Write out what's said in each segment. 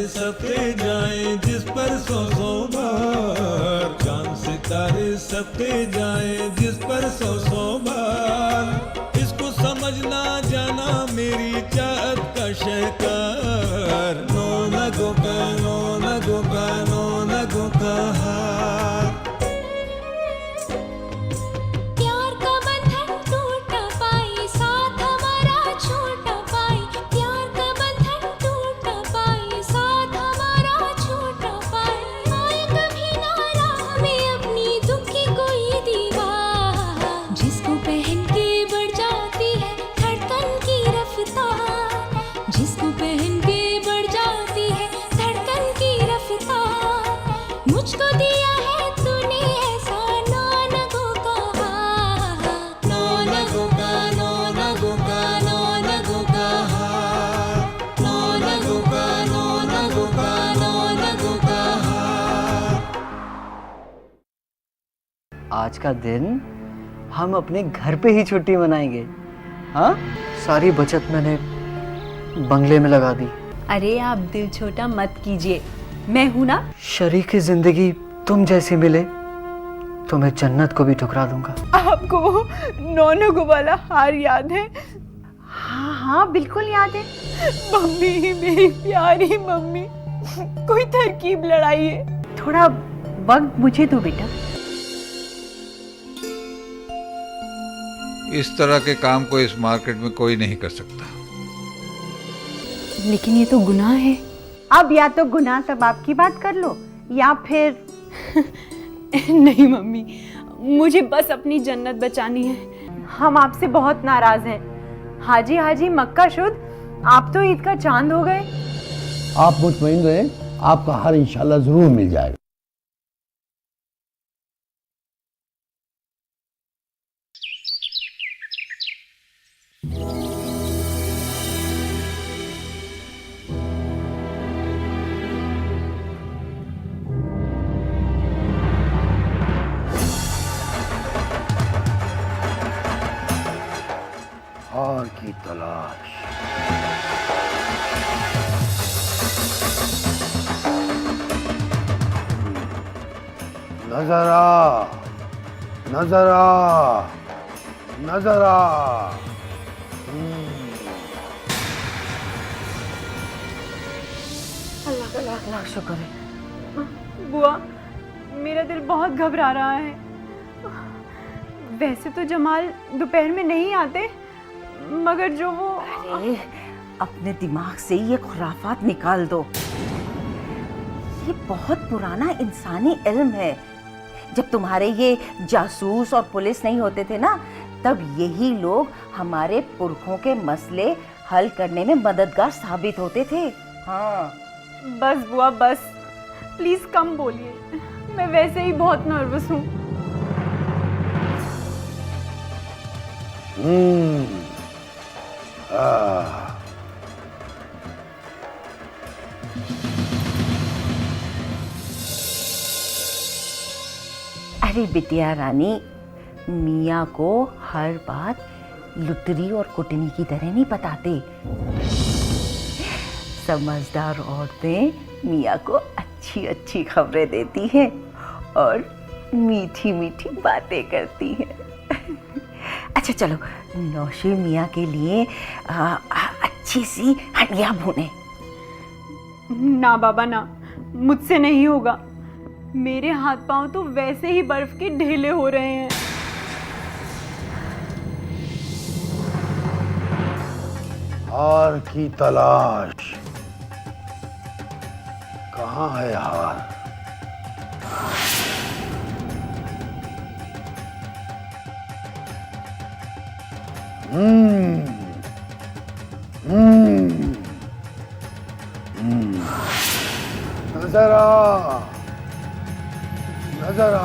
सपते जाएं जिस पर सौ बार, चांद सितारे सपते जाएं जिस पर सौ बार। इसको समझना जाना मेरी चाहत का शहकार, नो नगो का नो नगो का नो नगो का हार। आज का दिन हम अपने घर पे ही छुट्टी मनाएंगे। हाँ, सारी बचत मैंने बंगले में लगा दी। अरे आप दिल छोटा मत कीजिए, मैं हूं ना। शरीके जिंदगी तुम जैसी मिले तो मैं जन्नत को भी ठुकरा दूंगा। आपको वो नौनगो वाला हार याद है? हाँ हाँ बिल्कुल याद है। मम्मी, मेरी प्यारी मम्मी, कोई तरकीब लड़ाइए। थोड़ा वक्त मुझे दो बेटा। इस तरह के काम को इस मार्केट में कोई नहीं कर सकता। लेकिन ये तो गुनाह है। अब या तो गुनाह सब आपकी बात कर लो या फिर नहीं मम्मी, मुझे बस अपनी जन्नत बचानी है। हम आपसे बहुत नाराज हैं। हाजी हाजी मक्का शुद्ध, आप तो ईद का चांद हो गए। आप मुतमईन रहें, आपका हार इंशाल्लाह जरूर मिल जाएगा। हार की तलाश। नजर आ, नजर आ, नजर आ। अल्लाह शुक्र है। बुआ, मेरा दिल बहुत घबरा रहा है। वैसे तो जमाल दोपहर में नहीं आते, मगर जो वो... अरे अपने दिमाग से ये खुराफात निकाल दो। ये बहुत पुराना इंसानी इल्म है। जब तुम्हारे ये जासूस और पुलिस नहीं होते थे ना, तब यही लोग हमारे पुरखों के मसले हल करने में मददगार साबित होते थे। हाँ बस बुआ बस, प्लीज कम बोलिए, मैं वैसे ही बहुत नर्वस हूँ। अरे बिटिया रानी, मियाँ को हर बात लुतरी और कुटनी की तरह नहीं बताते। समझदार औरतें मियाँ को अच्छी अच्छी खबरें देती हैं और मीठी मीठी बातें करती हैं। अच्छा चलो, नौशी मियाँ के लिए अच्छी सी हंडिया भूने। ना बाबा ना, मुझसे नहीं होगा। मेरे हाथ पांव तो वैसे ही बर्फ के ढेले हो रहे हैं। हार की तलाश। कहाँ है हार? नजर आ, नजर आ।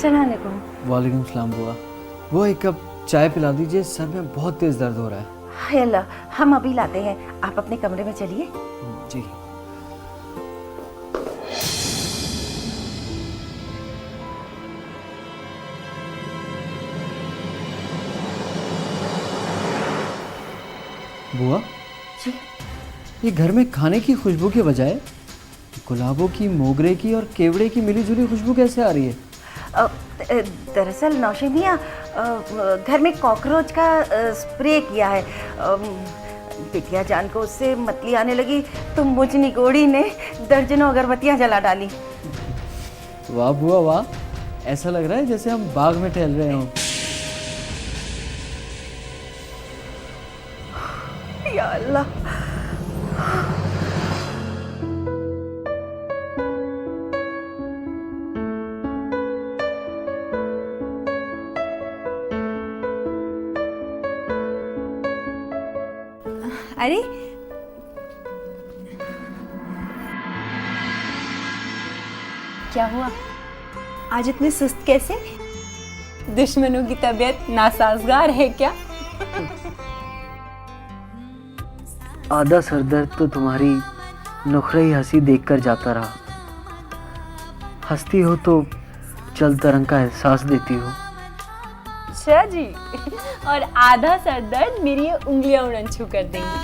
अस्सलाम वालेकुम। वालेकुम सलाम बुआ। वो एक कप चाय पिला दीजिए, सर में बहुत तेज दर्द हो रहा है। हाय अल्लाह, हम अभी लाते हैं, आप अपने कमरे में चलिए। जी। बुआ जी। ये घर में खाने की खुशबू के बजाय गुलाबों की, मोगरे की और केवड़े की मिली जुली खुशबू कैसे आ रही है? दरअसल नौशे मियाँ, घर में कॉकरोच का स्प्रे किया है। बिटिया जान को उससे मतली आने लगी तो मुझ निगोड़ी ने दर्जनों अगरबत्तियाँ जला डाली। वाह बुआ वाह, ऐसा लग रहा है जैसे हम बाग में टहल रहे हों। या अल्लाह। अरे क्या हुआ, आज इतने सुस्त कैसे? दुश्मनों की तबीयत नासाजगार है क्या? आधा सरदर्द तो तुम्हारी नुखरई हंसी देखकर जाता रहा। हंसती हो तो चल तरंग का एहसास देती हो। अच्छा जी, और आधा सर दर्द मेरी ये उंगलियां उड़न छू कर देंगी।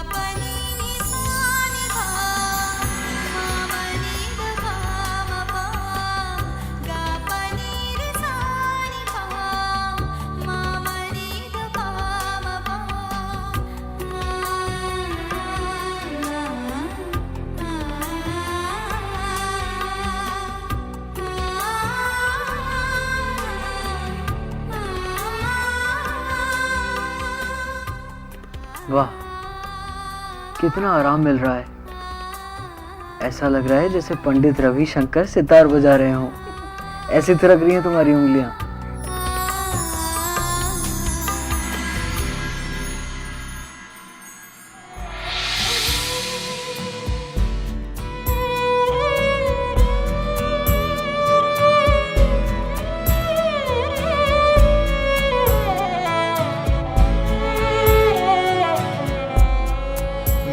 वाह, कितना आराम मिल रहा है। ऐसा लग रहा है जैसे पंडित रविशंकर सितार बजा रहे हों। ऐसी थिरक रही हैं तुम्हारी उंगलियां।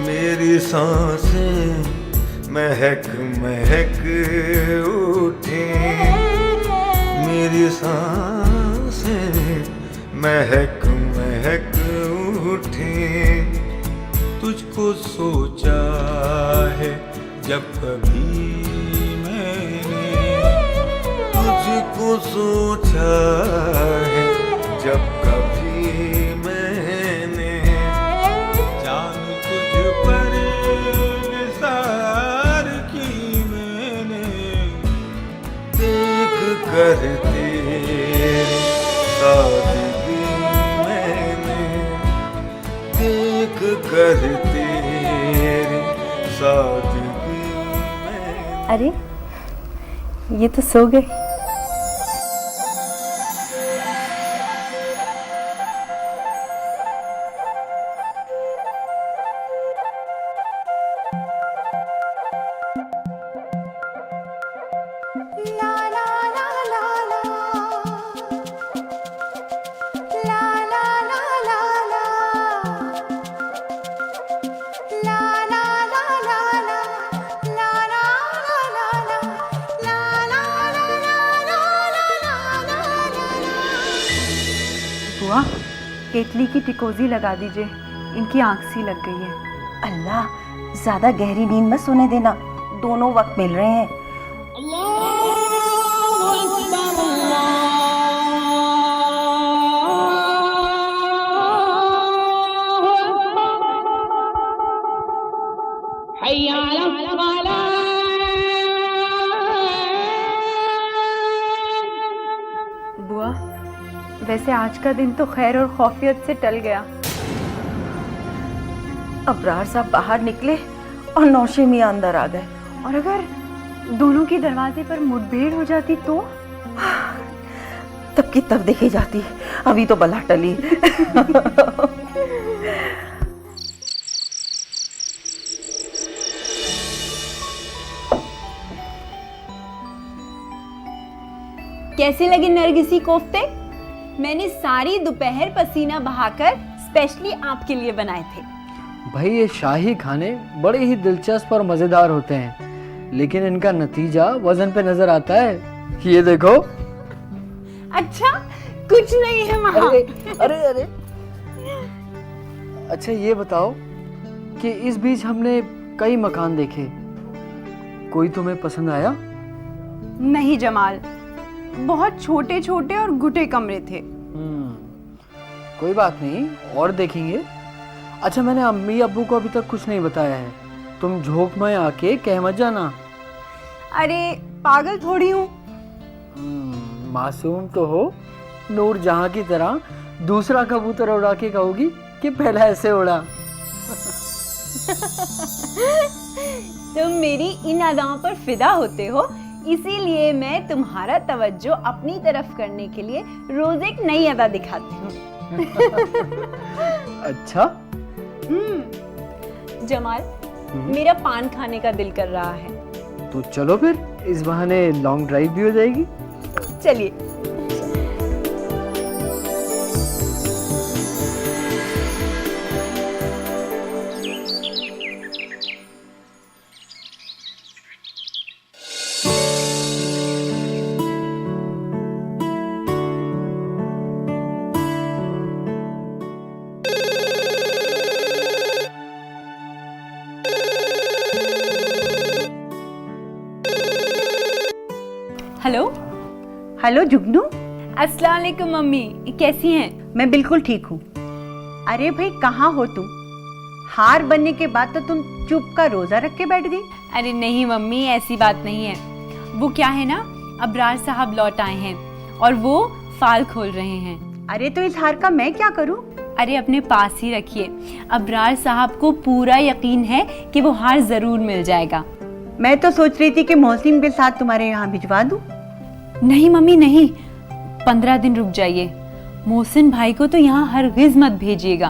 मेरी सांसें महक महक उठी, मेरी सांसें महक महक उठी। तुझको सोचा है जब कभी मैंने, तुझको सोचा है जब कभी मैंने। जान तुझ पर निसार की मैंने, देख कर तेरी सादगी मैंने, देख कर तेरी सादगी मैंने। अरे ये तो सो गए। बुआ, केतली की टिकोजी लगा दीजिए, इनकी आंख सी लग गई है। अल्लाह, ज्यादा गहरी नींद मत सोने देना, दोनों वक्त मिल रहे हैं। बुआ, वैसे आज का दिन तो खैर और खौफियत से टल गया। अबरार साहब बाहर निकले और नौशे मियां अंदर आ गए। और अगर दोनों की दरवाजे पर मुठभेड़ हो जाती तो? तब की तब देखी जाती, अभी तो बला टली। कैसे लगे नरगिसी कोफ्ते? मैंने सारी दोपहर पसीना बहाकर स्पेशली आपके लिए बनाए थे। भाई ये शाही खाने बड़े ही दिलचस्प और मजेदार होते हैं, लेकिन इनका नतीजा वजन पे नजर आता है। ये देखो। अच्छा, कुछ नहीं है वहाँ। अरे अरे अच्छा ये बताओ कि इस बीच हमने कई मकान देखे, कोई तुम्हें पसंद आया? नहीं जमाल, बहुत छोटे छोटे और घुटे कमरे थे। कोई बात नहीं, और देखेंगे। अच्छा मैंने अम्मी अब्बू को अभी तक कुछ नहीं बताया है, तुम झोंक में आके कह मत जाना। अरे पागल थोड़ी हूँ। मासूम तो हो, नूर जहां की तरह दूसरा कबूतर उड़ा के कहोगी कि पहला ऐसे उड़ा। तुम मेरी इन अदाओं पर फिदा होते हो, इसीलिए मैं तुम्हारा तवज्जो अपनी तरफ करने के लिए रोज एक नई अदा दिखाती हूँ। अच्छा जमाल, मेरा पान खाने का दिल कर रहा है। तो चलो फिर, इस बहाने लॉन्ग ड्राइव भी हो जाएगी। चलिए। हेलो। हेलो जुगनू। अस्सलाम वालेकुम मम्मी, कैसी हैं? मैं बिल्कुल ठीक हूँ। अरे भाई कहाँ हो तुम? हार बनने के बाद तो तुम चुप का रोजा रख के बैठ गई। अरे नहीं मम्मी, ऐसी बात नहीं है। वो क्या है ना, अबरार साहब लौट आए हैं और वो फाल खोल रहे हैं। अरे तो इस हार का मैं क्या करूँ? अरे अपने पास ही रखिए, अबरार साहब को पूरा यकीन है कि वो हार जरूर मिल जाएगा। मैं तो सोच रही थी कि मोहसिन के साथ तुम्हारे यहाँ भिजवा दूँ। नहीं मम्मी नहीं, 15 दिन रुक जाइए। मोहसिन भाई को तो यहाँ हरगिज मत भेजिएगा।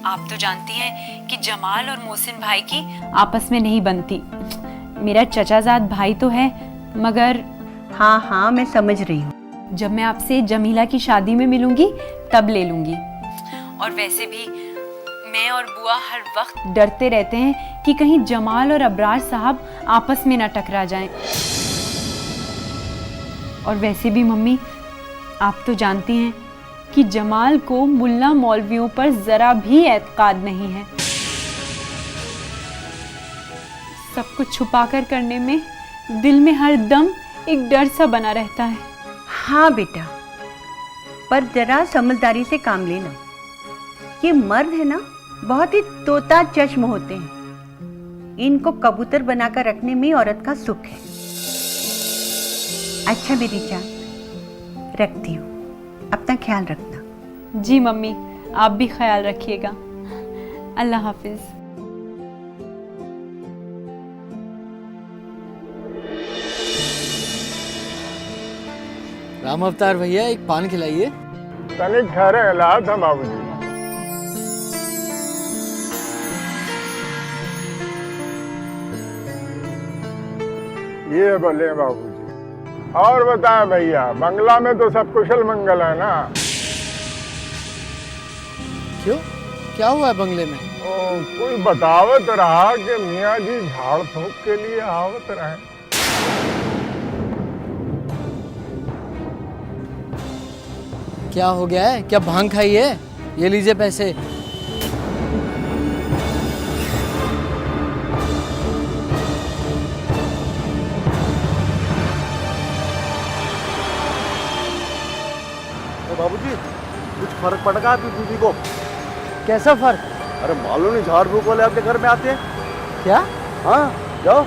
आप तो जानती हैं कि जमाल और मोहसिन भाई की आपस में नहीं बनती। मेरा चचाजाद भाई तो है, मगर हाँ हाँ मैं समझ रही हूँ। जब मैं आपसे जमीला की शादी में मिलूंगी तब ले लूंगी। और वैसे भी मैं और बुआ हर वक्त डरते रहते हैं कि कहीं जमाल और अबरार साहब आपस में न टकरा जाएं। और वैसे भी मम्मी, आप तो जानती हैं कि जमाल को मुल्ला मौलवियों पर जरा भी एतकाद नहीं है। सब कुछ छुपाकर करने में दिल में हर दम एक डर सा बना रहता है। हाँ बेटा, पर जरा समझदारी से काम लेना। ये मर्द है ना, बहुत ही तोता चश्म होते हैं। इनको कबूतर बनाकर रखने में औरत का सुख है। अच्छा मेरी जान, रखती हूँ, अपना ख्याल रखना। जी मम्मी, आप भी ख्याल रखिएगा। अल्लाह हाफिज। राम अवतार भैया, एक पान खिलाइए। तनिक ठहरे, हालात हम बाबूजी। ये बोले बाबूजी। और बताएं भैया, बंगला में तो सब कुशल मंगल है ना? क्यों, क्या हुआ है बंगले में? कोई बतावत रहा कि मियाँ जी झाड़ फूक के लिए आवत रहे। क्या हो गया है? क्या भांग खाई है? ये लीजिए पैसे। बाबूजी, कुछ फर्क पड़ गया आपकी बीवी को? कैसा फर्क? अरे मालूम नहीं, झाड़ फूक वाले आपके घर में आते हैं क्या? हाँ जाओ।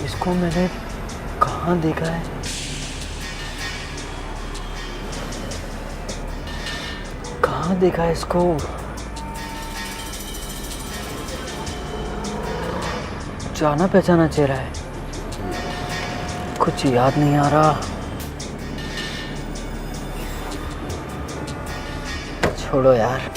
इसको मैंने कहाँ देखा है? कहाँ देखा है इसको? जाना पहचाना चेहरा है, कुछ याद नहीं आ रहा। छोड़ो यार।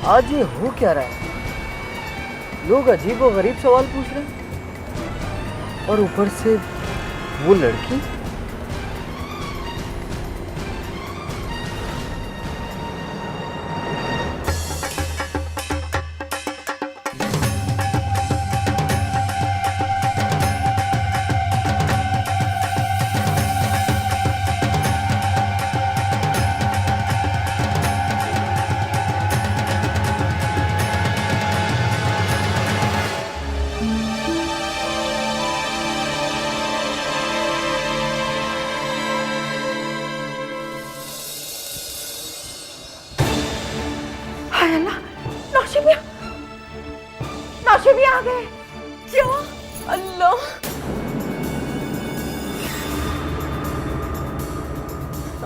आज ये हो क्या रहा है? लोग अजीब और गरीब सवाल पूछ रहे हैं और ऊपर से वो लड़की। हाय अल्लाह, नौशिबिया, नौशिबिया आ गए। क्या? अल्लाह,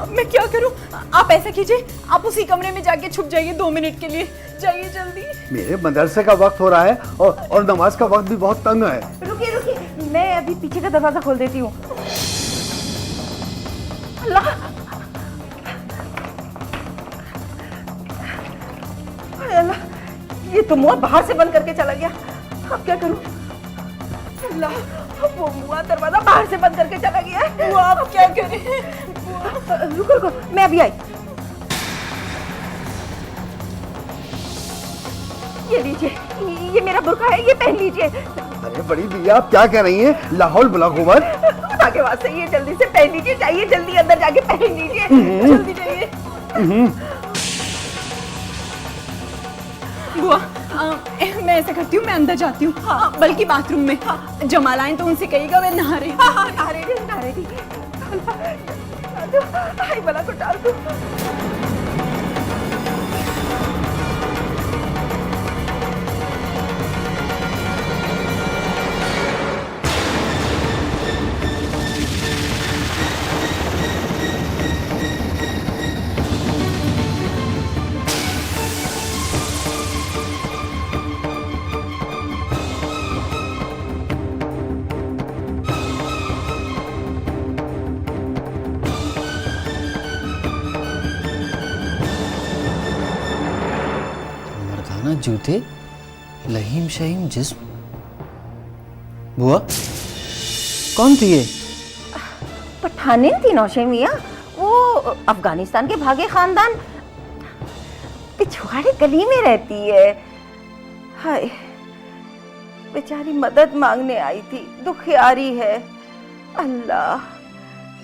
अब मैं क्या करूं? आप ऐसा कीजिए, आप उसी कमरे में जाके छुप जाइए 2 मिनट के लिए। जाइए जल्दी। मेरे मदरसे का वक्त हो रहा है और नमाज का वक्त भी बहुत तंग है। रुकिए रुकिए, मैं अभी पीछे का दरवाजा खोल देती हूँ। अल्लाह, हाय अल्लाह, ये तो मुआ बाहर से बंद करके चला गया। अब क्या करूं? अल्लाह, वो मुआ दरवाजा बाहर से बंद करके चला गया है। वो आप क्या करें? रुको रुको, मैं अभी आई। ये लीजिए, ये मेरा बुर्का है, ये पहन लीजिए। अरे बड़ी भैया, आप क्या कह रही हैं? लाहौल बुला कुमार। खुदा के वास्ते ये जल्दी से पहन लीजिए, जाइए जल्दी अंदर जाके पहन लीजिए, जल्दी जाइए। बुआ, मैं ऐसा करती हूँ, मैं अंदर जाती हूँ। हाँ, बल्कि बाथरूम में। जमाल आए तो उनसे कहिएगा मैं नहा रही हूँ। हाँ, नहा रही थी। हाय भला को डाल दूं। मर्दाना जूते, लहीम शहीम जिस्म। बुआ, कौन थी ये? पठानिन थी नौशे मियाँ, वो अफगानिस्तान के भागे खानदान पिछवाड़े गली में रहती है। हाय, बेचारी मदद मांगने आई थी, दुखियारी है। अल्लाह,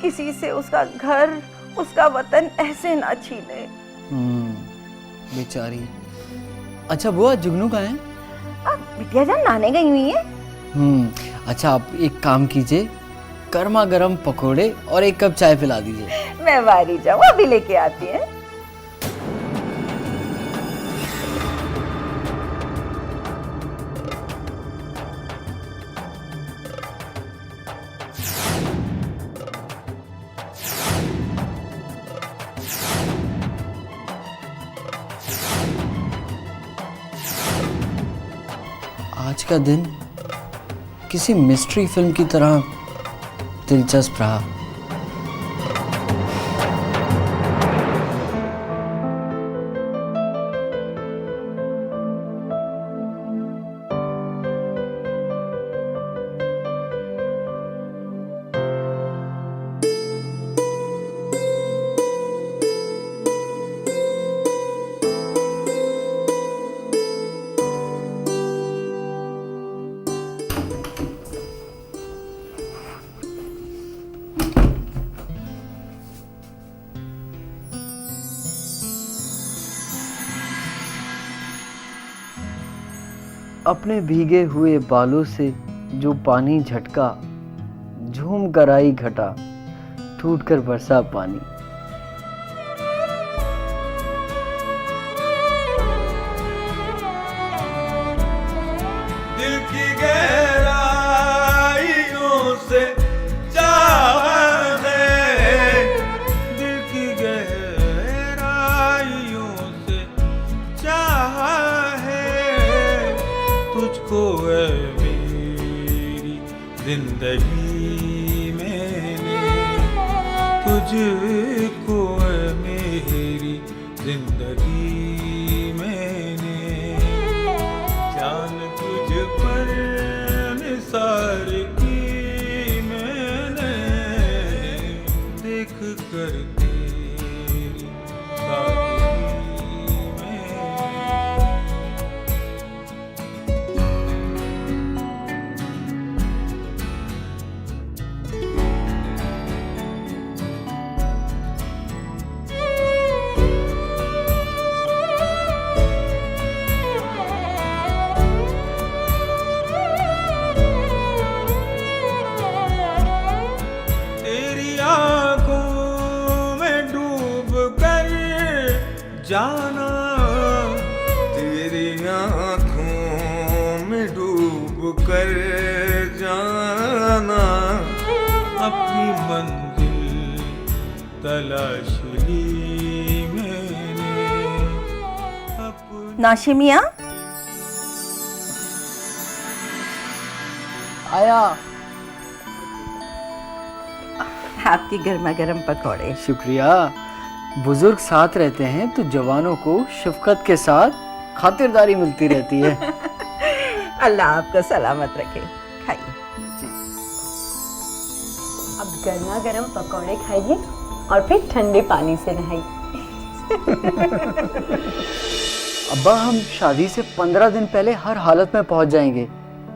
किसी से उसका घर, उसका वतन ऐसे ना छीने। बेचारी। अच्छा बुआ, जुगनू कहाँ है? अब बिटिया जान नहाने गई हुई है। अच्छा, आप एक काम कीजिए, गर्मा गर्म पकोड़े और 1 कप चाय पिला दीजिए। मैं बारी जाऊँ, अभी लेके आती है। आज का दिन किसी मिस्ट्री फिल्म की तरह दिलचस्प रहा। अपने भीगे हुए बालों से जो पानी झटका, झूम कर आई घटा, टूट कर बरसा पानी। दिल की गहराइयों से चाह है, दिल की गहराइयों से चाह है, तुझको है मेरी जिंदगी मैंने, तुझको है मेरी जिंदगी मैंने, जान तुझ पर निसार की मैंने, देख कर तेरी सादगी में। तेरी आंखों में डूब कर जाना, तेरी आंखों में डूब कर जाना, अपनी मंजिल तलाश ली मैंने अपनी। नाशिमिया, आया। आपकी गर्मा गर्म पकौड़े। शुक्रिया। बुजुर्ग साथ रहते हैं तो जवानों को शफकत के साथ खातिरदारी मिलती रहती है। अल्लाह आपको सलामत रखे। खाइए। अब गर्मा गर्म पकौड़े खाइए और फिर ठंडे पानी से नहाइए। अब्बा, हम शादी से 15 दिन पहले हर हालत में पहुंच जाएंगे।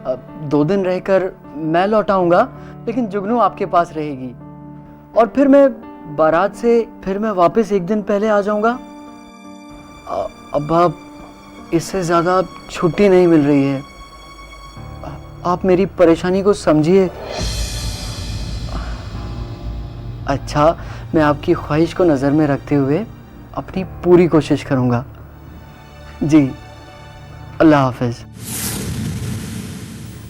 अब 2 दिन रहकर मैं लौट आऊंगा, लेकिन जुगनू आपके पास रहेगी। और फिर मैं बारात से वापस 1 दिन पहले आ जाऊंगा। अब्बा, इससे ज़्यादा छुट्टी नहीं मिल रही है। आप मेरी परेशानी को समझिए। अच्छा, मैं आपकी ख्वाहिश को नज़र में रखते हुए अपनी पूरी कोशिश करूंगा। जी, अल्लाह हाफिज़।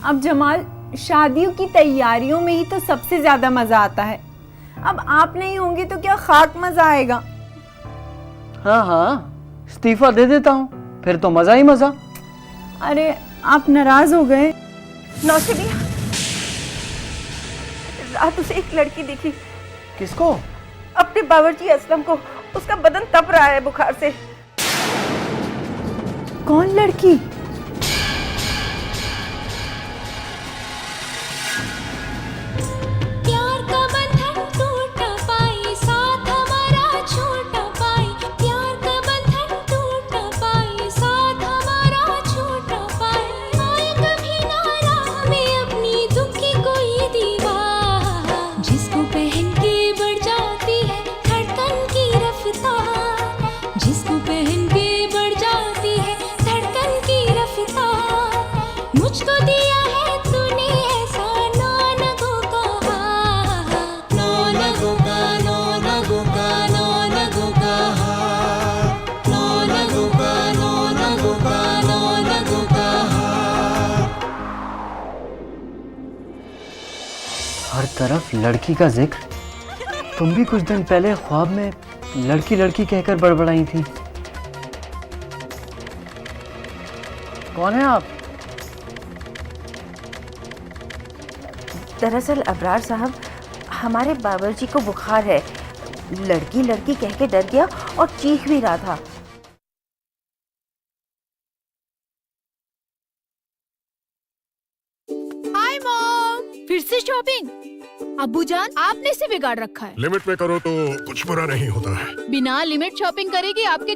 अब जमाल, शादियों की तैयारियों में ही तो सबसे ज्यादा मजा आता है। अब आप नहीं होंगे तो क्या खाक मजा आएगा। हाँ हाँ, इस्तीफा दे देता हूँ, फिर तो मजा ही मजा। अरे आप नाराज हो गए। नौशमिया, रात उसे एक लड़की दिखी। किसको? अपने बावर्ची असलम को। उसका बदन तप रहा है बुखार से। कौन लड़की? प्यार का बंधन टूट न पाए, साथ हमारा छूट न पाए, प्यार का बंधन टूट न पाए, साथ हमारा छूट न पाए, आए कभी ना राह में अपनी दुख की कोई दीवार, जिसको पहन के बढ़ जाती है धड़कन की रफ्तार, जिसको पहन के बढ़ जाती है धड़कन की रफ्तार, मुझको दिया है तूने ऐसा नौनगो का हार, नौनगो का नौनगो का नौनगो का हार, नौनगो का नौनगो का नौनगो का हार। हर तरफ लड़की का जिक्र। तुम भी कुछ दिन पहले ख्वाब में लड़की लड़की कहकर बड़बड़ाई थी। कौन है आप? दरअसल अबरार साहब, हमारे बावर्ची को बुखार है। लड़की लड़की कह के डर गया और चीख भी रहा था। हाय मॉम, फिर से शॉपिंग? अब्बू जान, आपने इसे बिगाड़ रखा है। लिमिट में करो तो कुछ बुरा नहीं होता है। बिना लिमिट शॉपिंग करेगी आपके